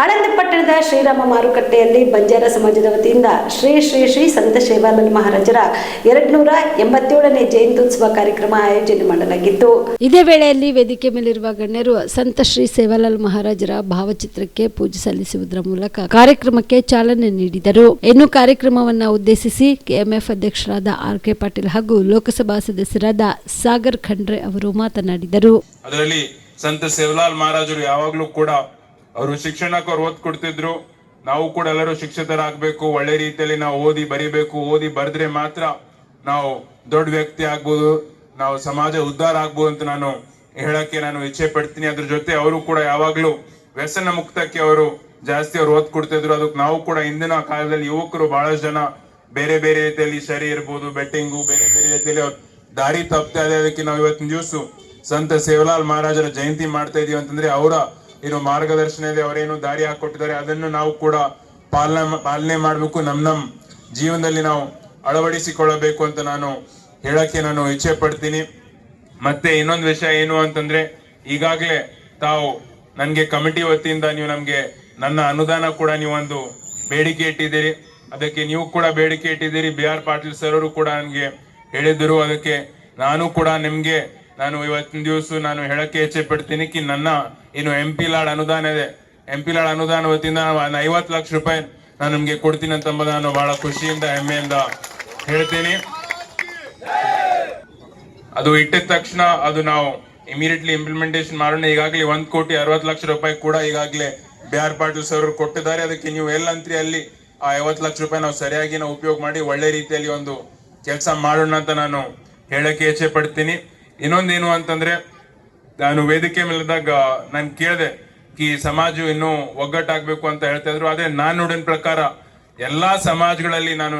ಆಳಂದ ಪಟ್ಟಣದ ಶ್ರೀರಾಮ ಮಾರುಕಟ್ಟೆಯಲ್ಲಿ ಬಂಜಾರ ಸಮಾಜದ ವತಿಯಿಂದ ಶ್ರೀ ಶ್ರೀ ಶ್ರೀ ಸಂತ ಸೇವಾಲಾಲ್ ಮಹಾರಾಜರ 287ನೇ ಜಯಂತ್ಯುತ್ಸವ ಕಾರ್ಯಕ್ರಮ ಆಯೋಜನೆ ಮಾಡಲಾಗಿತ್ತು. ಇದೇ ವೇಳೆಯಲ್ಲಿ ವೇದಿಕೆ ಮೇಲಿರುವ ಗಣ್ಯರು ಸಂತ ಶ್ರೀ ಸೇವಾಲಾಲ್ ಮಹಾರಾಜರ ಭಾವಚಿತ್ರಕ್ಕೆ ಪೂಜೆ ಸಲ್ಲಿಸುವುದರ ಮೂಲಕ ಕಾರ್ಯಕ್ರಮಕ್ಕೆ ಚಾಲನೆ ನೀಡಿದರು. ಇನ್ನು ಕಾರ್ಯಕ್ರಮವನ್ನು ಉದ್ದೇಶಿಸಿ ಕೆಎಂಎಫ್ ಅಧ್ಯಕ್ಷರಾದ ಆರ್.ಕೆ. ಪಾಟೀಲ್ ಹಾಗೂ ಲೋಕಸಭಾ ಸದಸ್ಯರಾದ ಸಾಗರ್ ಖಂಡ್ರೆ ಅವರು ಮಾತನಾಡಿದರು. ಅದರಲ್ಲಿ ಸಂತ ಸೇವಾಲಾಲ್ ಮಹಾರಾಜರು ಯಾವಾಗಲೂ ಕೂಡ ಅವರು ಶಿಕ್ಷಣಕ್ಕೆ ಒತ್ತು ಕೊಡ್ತಿದ್ರು. ನಾವು ಕೂಡ ಎಲ್ಲರೂ ಶಿಕ್ಷಿತರಾಗಬೇಕು, ಒಳ್ಳೆ ರೀತಿಯಲ್ಲಿ ನಾವು ಓದಿ ಬರಿಬೇಕು. ಓದಿ ಬರೆದ್ರೆ ಮಾತ್ರ ನಾವು ದೊಡ್ಡ ವ್ಯಕ್ತಿ ಆಗ್ಬೋದು, ನಾವು ಸಮಾಜ ಉದ್ಧಾರ ಆಗ್ಬೋದು ಅಂತ ನಾನು ಹೇಳಕ್ಕೆ ಇಚ್ಛೆ ಪಡ್ತೀನಿ. ಅದ್ರ ಜೊತೆ ಅವರು ಕೂಡ ಯಾವಾಗ್ಲೂ ವ್ಯಸನ ಮುಕ್ತಕ್ಕೆ ಅವರು ಜಾಸ್ತಿ ಒತ್ತು ಕೊಡ್ತಿದ್ರು. ಅದಕ್ಕೆ ನಾವು ಕೂಡ ಇಂದಿನ ಕಾಲದಲ್ಲಿ ಯುವಕರು ಬಹಳಷ್ಟು ಜನ ಬೇರೆ ಬೇರೆ ರೀತಿಯಲ್ಲಿ ಸರಿ ಇರ್ಬೋದು, ಬೆಟ್ಟಿಂಗು ಬೇರೆ ಬೇರೆ ರೀತಿಯಲ್ಲಿ ದಾರಿ ತಪ್ತಾ ಇದೆ. ಅದಕ್ಕೆ ನಾವು ಇವತ್ತಿನ ದಿವಸ ಸಂತ ಸೇವಾಲಾಲ್ ಮಹಾರಾಜರ ಜಯಂತಿ ಮಾಡ್ತಾ ಇದೀವಿ ಅಂತಂದ್ರೆ ಅವರ ಏನು ಮಾರ್ಗದರ್ಶನ ಇದೆ, ಅವರೇನು ದಾರಿ ಹಾಕೊಟ್ಟಿದ್ದಾರೆ ಅದನ್ನು ನಾವು ಕೂಡ ಪಾಲನೆ ಮಾಡಬೇಕು, ನಮ್ಮ ಜೀವನದಲ್ಲಿ ನಾವು ಅಳವಡಿಸಿಕೊಳ್ಳಬೇಕು ಅಂತ ನಾನು ಹೇಳಕ್ಕೆ ಇಚ್ಛೆ ಪಡ್ತೀನಿ. ಮತ್ತೆ ಇನ್ನೊಂದು ವಿಷಯ ಏನು ಅಂತಂದ್ರೆ, ಈಗಾಗಲೇ ತಾವು ನನಗೆ ಕಮಿಟಿ ವತಿಯಿಂದ ನೀವು ನಮ್ಗೆ ನನ್ನ ಅನುದಾನ ಕೂಡ ನೀವು ಒಂದು ಬೇಡಿಕೆ ಇಟ್ಟಿದ್ದೀರಿ. ಅದಕ್ಕೆ ನೀವು ಕೂಡ ಬೇಡಿಕೆ ಇಟ್ಟಿದ್ದೀರಿ. ಬಿ.ಆರ್. ಪಾಟೀಲ್ ಸರ್ ಅವರು ಕೂಡ ನನಗೆ ಹೇಳಿದ್ರು. ಅದಕ್ಕೆ ನಾನು ಕೂಡ ನಿಮ್ಗೆ ಇವತ್ತಿನ ದಿವಸ ಹೇಳಕ್ಕೆ ಇಚ್ಛೆ ಪಡ್ತೀನಿ ಕಿ ನನ್ನ ಏನು MP ಲಾಡ್ ಅನುದಾನ ಇದೆ, MP ಲಾಡ್ ಅನುದಾನ ವತಿಯಿಂದ 50 ಲಕ್ಷ ರೂಪಾಯಿ ನಾನು ನಿಮ್ಗೆ ಕೊಡ್ತೀನಿ ಅಂತ ನಾನು ಬಹಳ ಖುಷಿಯಿಂದ ಹೆಮ್ಮೆಯಿಂದ ಹೇಳ್ತೀನಿ. ಅದು ಇಟ್ಟಿದ ತಕ್ಷಣ ಅದು ನಾವು ಇಮಿಡಿಯೇಟ್ಲಿ ಇಂಪ್ಲಿಮೆಂಟೇಷನ್ ಮಾಡೋಣ. ಈಗಾಗಲೇ 1,60,00,000 ರೂಪಾಯಿ ಕೂಡ ಈಗಾಗಲೇ ಬಿ.ಆರ್. ಪಾಟೀಲ್ ಸರ್ ಅವರು ಕೊಟ್ಟಿದ್ದಾರೆ. ಅದಕ್ಕೆ ನೀವು ಎಲ್ಲಂತ್ರಿ ಅಲ್ಲಿ ಆ 50 ಲಕ್ಷ ರೂಪಾಯಿ ನಾವು ಸರಿಯಾಗಿ ನಾವು ಉಪಯೋಗ ಮಾಡಿ ಒಳ್ಳೆ ರೀತಿಯಲ್ಲಿ ಒಂದು ಕೆಲಸ ಮಾಡೋಣ ಅಂತ ನಾನು ಹೇಳಕ್ಕೆ ಇಚ್ಛೆ ಪಡ್ತೀನಿ. ಇನ್ನೊಂದೇನು ಅಂತಂದ್ರೆ, ನಾನು ವೇದಿಕೆ ಮೇಲಿದ್ದಾಗ ನಾನು ಕೇಳಿದೆ ಈ ಸಮಾಜ ಇನ್ನೂ ಒಗ್ಗಟ್ಟಾಗಬೇಕು ಅಂತ ಹೇಳ್ತಾ ಇದ್ರು. ಅದೇ ನಾನು ನೋಡಿನ ಪ್ರಕಾರ ಎಲ್ಲಾ ಸಮಾಜಗಳಲ್ಲಿ ನಾನು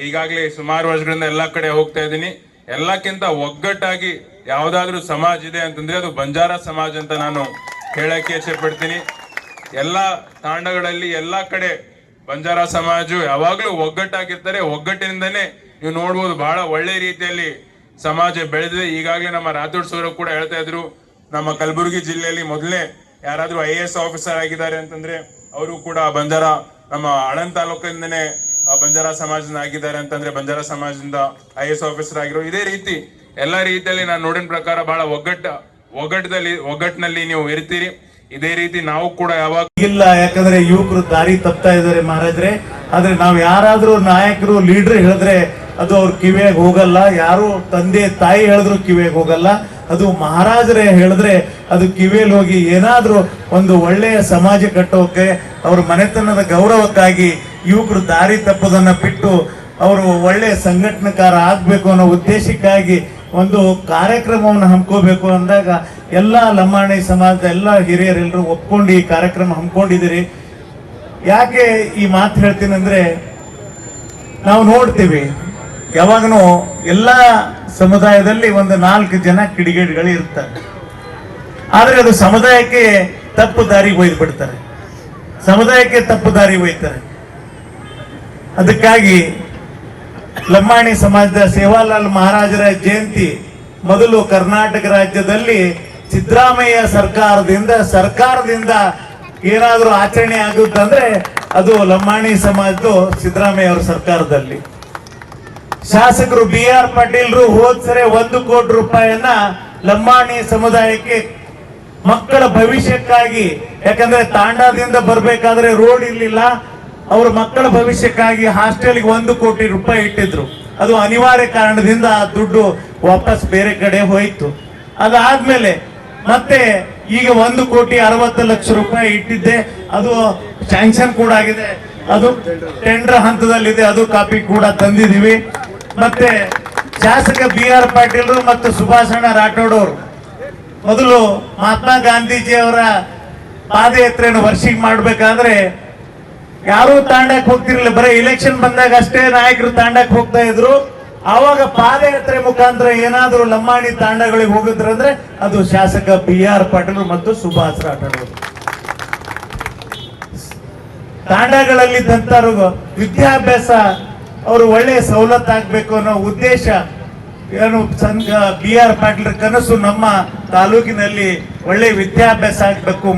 ಈಗಾಗಲೇ ಸುಮಾರು ವರ್ಷಗಳಿಂದ ಎಲ್ಲಾ ಕಡೆ ಹೋಗ್ತಾ ಇದ್ದೀನಿ. ಎಲ್ಲಕ್ಕಿಂತ ಒಗ್ಗಟ್ಟಾಗಿ ಯಾವ್ದಾದ್ರು ಸಮಾಜ ಇದೆ ಅಂತಂದ್ರೆ ಅದು ಬಂಜಾರ ಸಮಾಜ ಅಂತ ನಾನು ಹೇಳಕ್ಕೆ ಇಚ್ಛೆ ಪಡ್ತೀನಿ. ಎಲ್ಲಾ ತಾಂಡಗಳಲ್ಲಿ ಎಲ್ಲಾ ಕಡೆ ಬಂಜಾರ ಸಮಾಜ ಯಾವಾಗ್ಲೂ ಒಗ್ಗಟ್ಟಾಗಿರ್ತಾರೆ. ಒಗ್ಗಟ್ಟಿನಿಂದನೇ ನೀವು ನೋಡ್ಬೋದು ಬಹಳ ಒಳ್ಳೆ ರೀತಿಯಲ್ಲಿ ಸಮಾಜ ಬೆಳೆದಿದೆ. ಈಗಾಗಲೇ ನಮ್ಮ ರಾಥೋಡ್ ಸರ್ ಕೂಡ ಹೇಳ್ತಾ ಇದ್ರು, ನಮ್ಮ ಕಲಬುರಗಿ ಜಿಲ್ಲೆಯಲ್ಲಿ ಮೊದಲೇ ಯಾರಾದ್ರೂ IAS ಆಫೀಸರ್ ಆಗಿದ್ದಾರೆ ಅಂತಂದ್ರೆ ಅವರು ಕೂಡ ಬಂಜಾರ ನಮ್ಮ ಆಳಂದ ತಾಲೂಕಿಂದನೇ ಬಂಜಾರ ಸಮಾಜದಿಂದ ಆಗಿದ್ದಾರೆ ಅಂತಂದ್ರೆ ಬಂಜಾರ ಸಮಾಜದಿಂದ IAS ಆಫೀಸರ್ ಆಗಿರೋ. ಇದೇ ರೀತಿ ಎಲ್ಲಾ ರೀತಿಯಲ್ಲಿ ನಾನು ನೋಡಿನ ಪ್ರಕಾರ ಬಹಳ ಒಗ್ಗಟ್ಟಿನಲ್ಲಿ ನೀವು ಇರ್ತೀರಿ. ಇದೇ ರೀತಿ ನಾವು ಕೂಡ ಯಾವಾಗ ಇಲ್ಲ, ಯಾಕಂದ್ರೆ ಯುವಕರು ದಾರಿ ತಪ್ತಾ ಇದ್ದಾರೆ ಮಹಾರಾಜ್ರೆ. ಆದ್ರೆ ನಾವು ಯಾರಾದ್ರೂ ನಾಯಕರು ಲೀಡರ್ ಹೇಳಿದ್ರೆ ಅದು ಅವ್ರ ಕಿವಿಯಾಗ ಹೋಗಲ್ಲ. ಯಾರು ತಂದೆ ತಾಯಿ ಹೇಳಿದ್ರು ಕಿವಿಯಾಗ ಹೋಗಲ್ಲ. ಅದು ಮಹಾರಾಜರೇ ಹೇಳಿದ್ರೆ ಅದು ಕಿವಿಯಲ್ಲಿ ಹೋಗಿ ಏನಾದ್ರೂ ಒಂದು ಒಳ್ಳೆಯ ಸಮಾಜ ಕಟ್ಟೋಕೆ, ಅವ್ರ ಮನೆತನದ ಗೌರವಕ್ಕಾಗಿ ಯುವಕರು ದಾರಿ ತಪ್ಪೋದನ್ನ ಬಿಟ್ಟು ಅವರು ಒಳ್ಳೆಯ ಸಂಘಟನೆಕಾರ ಆಗ್ಬೇಕು ಅನ್ನೋ ಉದ್ದೇಶಕ್ಕಾಗಿ ಒಂದು ಕಾರ್ಯಕ್ರಮವನ್ನು ಹಮ್ಮಿಕೋಬೇಕು ಅಂದಾಗ ಎಲ್ಲ ಲಂಬಾಣಿ ಸಮಾಜದ ಎಲ್ಲ ಹಿರಿಯರೆಲ್ಲರೂ ಒಪ್ಕೊಂಡು ಈ ಕಾರ್ಯಕ್ರಮ ಹಮ್ಮಿಕೊಂಡಿದ್ದೀರಿ. ಯಾಕೆ ಈ ಮಾತು ಹೇಳ್ತೀನಿ ಅಂದ್ರೆ, ನಾವು ನೋಡ್ತೀವಿ ಯಾವಾಗನೂ ಎಲ್ಲ ಸಮುದಾಯದಲ್ಲಿ ಒಂದು 4 ಜನ ಕಿಡಿಗೇಡಿಗಳು ಇರ್ತಾರೆ. ಆದ್ರೆ ಅದು ಸಮುದಾಯಕ್ಕೆ ತಪ್ಪು ದಾರಿಗೆ ಒಯ್ದು ಬಿಡ್ತಾರೆ, ಸಮುದಾಯಕ್ಕೆ ತಪ್ಪು ದಾರಿ ಒಯ್ತಾರೆ. ಅದಕ್ಕಾಗಿ ಲಂಬಾಣಿ ಸಮಾಜದ ಸೇವಾಲಾಲ್ ಮಹಾರಾಜರ ಜಯಂತಿ ಮೊದಲು ಕರ್ನಾಟಕ ರಾಜ್ಯದಲ್ಲಿ ಸಿದ್ದರಾಮಯ್ಯ ಸರ್ಕಾರದಿಂದ ಏನಾದ್ರೂ ಆಚರಣೆ ಆಗುತ್ತಂದ್ರೆ ಅದು ಲಂಬಾಣಿ ಸಮಾಜದ್ದು ಸಿದ್ದರಾಮಯ್ಯ ಅವರ ಸರ್ಕಾರದಲ್ಲಿ. ಶಾಸಕರು ಬಿ.ಆರ್. ಪಾಟೀಲ್ರು ಹೋದ್ಸರಿ 1 ಕೋಟಿ ರೂಪಾಯಿಯನ್ನ ಲಂಬಾಣಿ ಸಮುದಾಯಕ್ಕೆ ಮಕ್ಕಳ ಭವಿಷ್ಯಕ್ಕಾಗಿ, ಯಾಕಂದ್ರೆ ತಾಂಡಾದಿಂದ ಬರ್ಬೇಕಾದ್ರೆ ರೋಡ್ ಇರ್ಲಿಲ್ಲ, ಅವ್ರ ಮಕ್ಕಳ ಭವಿಷ್ಯಕ್ಕಾಗಿ ಹಾಸ್ಟೆಲ್ಗೆ 1 ಕೋಟಿ ರೂಪಾಯಿ ಇಟ್ಟಿದ್ರು. ಅದು ಅನಿವಾರ್ಯ ಕಾರಣದಿಂದ ಆ ದುಡ್ಡು ವಾಪಸ್ ಬೇರೆ ಕಡೆ ಹೋಯ್ತು. ಅದಾದ್ಮೇಲೆ ಮತ್ತೆ ಈಗ 1,60,00,000 ರೂಪಾಯಿ ಇಟ್ಟಿದ್ದೆ, ಅದು ಸ್ಯಾಂಕ್ಷನ್ ಕೂಡ ಆಗಿದೆ, ಅದು ಟೆಂಡರ್ ಹಂತದಲ್ಲಿದೆ, ಅದು ಕಾಪಿ ಕೂಡ ತಂದಿದೀವಿ. ಮತ್ತೆ ಶಾಸಕ ಬಿ.ಆರ್. ಪಾಟೀಲ್ರು ಮತ್ತು ಸುಭಾಷಣ್ಣ ರಾಠೋಡ್ ಅವರು ಮೊದಲು ಮಹಾತ್ಮ ಗಾಂಧೀಜಿ ಅವರ ಪಾದಯಾತ್ರೆಯನ್ನು ವರ್ಷಿಗೆ ಮಾಡ್ಬೇಕಾದ್ರೆ ಯಾರು ತಾಂಡಕ್ಕೆ ಹೋಗ್ತಿರ್ಲಿಲ್ಲ, ಬರೀ ಇಲೆಕ್ಷನ್ ಬಂದಾಗ ಅಷ್ಟೇ ನಾಯಕರು ತಾಂಡಕ್ಕೆ ಹೋಗ್ತಾ ಇದ್ರು. ಆವಾಗ ಪಾದಯಾತ್ರೆ ಮುಖಾಂತರ ಏನಾದ್ರು ಲಂಬಾಣಿ ತಾಂಡಗಳಿಗೆ ಹೋಗಿದ್ರಂದ್ರೆ ಅದು ಶಾಸಕ ಬಿ.ಆರ್. ಪಾಟೀಲ್ ಮತ್ತು ಸುಭಾಷ್ ರಾಠೋಡ್ ಅವರು. ತಾಂಡಗಳಲ್ಲಿದ್ದಂತರು ವಿದ್ಯಾಭ್ಯಾಸ ಅವರು ಒಳ್ಳೆಯ ಸವಲತ್ತು ಆಗ್ಬೇಕು ಅನ್ನೋ ಉದ್ದೇಶ ಏನು ಬಿ.ಆರ್. ಪಾಟೀಲ್ ಕನಸು. ನಮ್ಮ ತಾಲೂಕಿನಲ್ಲಿ ಒಳ್ಳೆ ವಿದ್ಯಾಭ್ಯಾಸ ಆಗ್ಬೇಕು,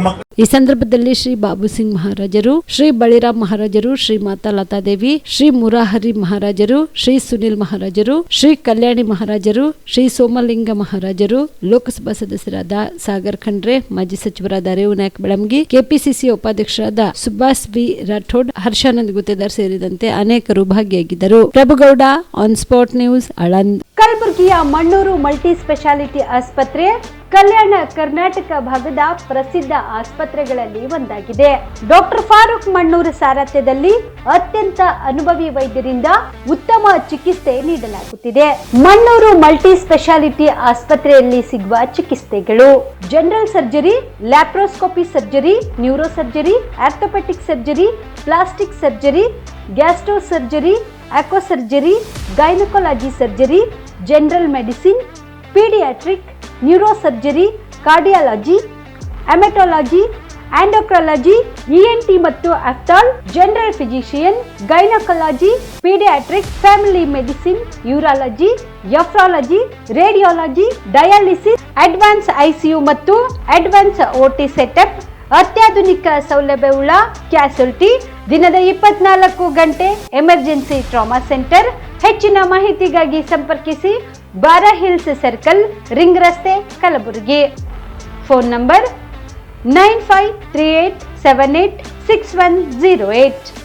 ಈ ಸಂದರ್ಭದಲ್ಲಿ ಶ್ರೀ ಬಾಬು ಸಿಂಗ್ ಮಹಾರಾಜರು, ಶ್ರೀ ಬಳಿರಾಮ್ ಮಹಾರಾಜರು, ಶ್ರೀ ಮಾತಾ ಲತಾದೇವಿ, ಶ್ರೀ ಮುರಾಹರಿ ಮಹಾರಾಜರು, ಶ್ರೀ ಸುನಿಲ್ ಮಹಾರಾಜರು, ಶ್ರೀ ಕಲ್ಯಾಣಿ ಮಹಾರಾಜರು, ಶ್ರೀ ಸೋಮಲಿಂಗ ಮಹಾರಾಜರು, ಲೋಕಸಭಾ ಸದಸ್ಯರಾದ ಸಾಗರ್ ಖಂಡ್ರೆ, ಮಾಜಿ ಸಚಿವರಾದ ರೇವನಾಯಕ್ ಬೆಳಂಗಿ, ಕೆಪಿಸಿಸಿ ಉಪಾಧ್ಯಕ್ಷರಾದ ಸುಭಾಷ್ ಬಿ ರಾಠೋಡ್, ಹರ್ಷಾನಂದ್ ಗುತ್ತೇದಾರ್ ಸೇರಿದಂತೆ ಅನೇಕರು ಭಾಗಿಯಾಗಿದ್ದರು. Prabhugouda, on spot news, Aland. ಕಲಬುರಗಿಯ ಮಣ್ಣೂರು ಮಲ್ಟಿ ಸ್ಪೆಷಾಲಿಟಿ ಆಸ್ಪತ್ರೆ ಕಲ್ಯಾಣ ಕರ್ನಾಟಕ ಭಾಗದ ಪ್ರಸಿದ್ಧ ಆಸ್ಪತ್ರೆಗಳಲ್ಲಿ ಒಂದಾಗಿದೆ. ಡಾಕ್ಟರ್ ಫಾರೂಕ್ ಮಣ್ಣೂರು ಸಾರಥ್ಯದಲ್ಲಿ ಅತ್ಯಂತ ಅನುಭವಿ ವೈದ್ಯರಿಂದ ಉತ್ತಮ ಚಿಕಿತ್ಸೆ ನೀಡಲಾಗುತ್ತಿದೆ. ಮಣ್ಣೂರು ಮಲ್ಟಿ ಸ್ಪೆಷಾಲಿಟಿ ಆಸ್ಪತ್ರೆಯಲ್ಲಿ ಸಿಗುವ ಚಿಕಿತ್ಸೆಗಳು: general surgery, laparoscopy surgery, neuro surgery, orthopaedic surgery, plastic surgery, gastro surgery, aqua surgery, gynaecology surgery, general medicine, paediatric, neuro surgery, cardiology, haematology, endocrinology, ENT ಮತ್ತು ophthal, general physician, gynaecology, paediatric, family medicine, urology, nephrology, radiology, dialysis, advance ICU ಮತ್ತು advance OT setup, ಅತ್ಯಾಧುನಿಕ ಸೌಲಭ್ಯವುಳ್ಳ ಕ್ಯಾಸುಲಿಟಿ, ದಿನದ 24 ಗಂಟೆ emergency trauma centre. ಹೆಚ್ಚಿನ ಮಾಹಿತಿಗಾಗಿ ಸಂಪರ್ಕಿಸಿ ಬಾರಾ hills circle, ring ರಸ್ತೆ, ಕಲಬುರಗಿ. Phone number 9538786108.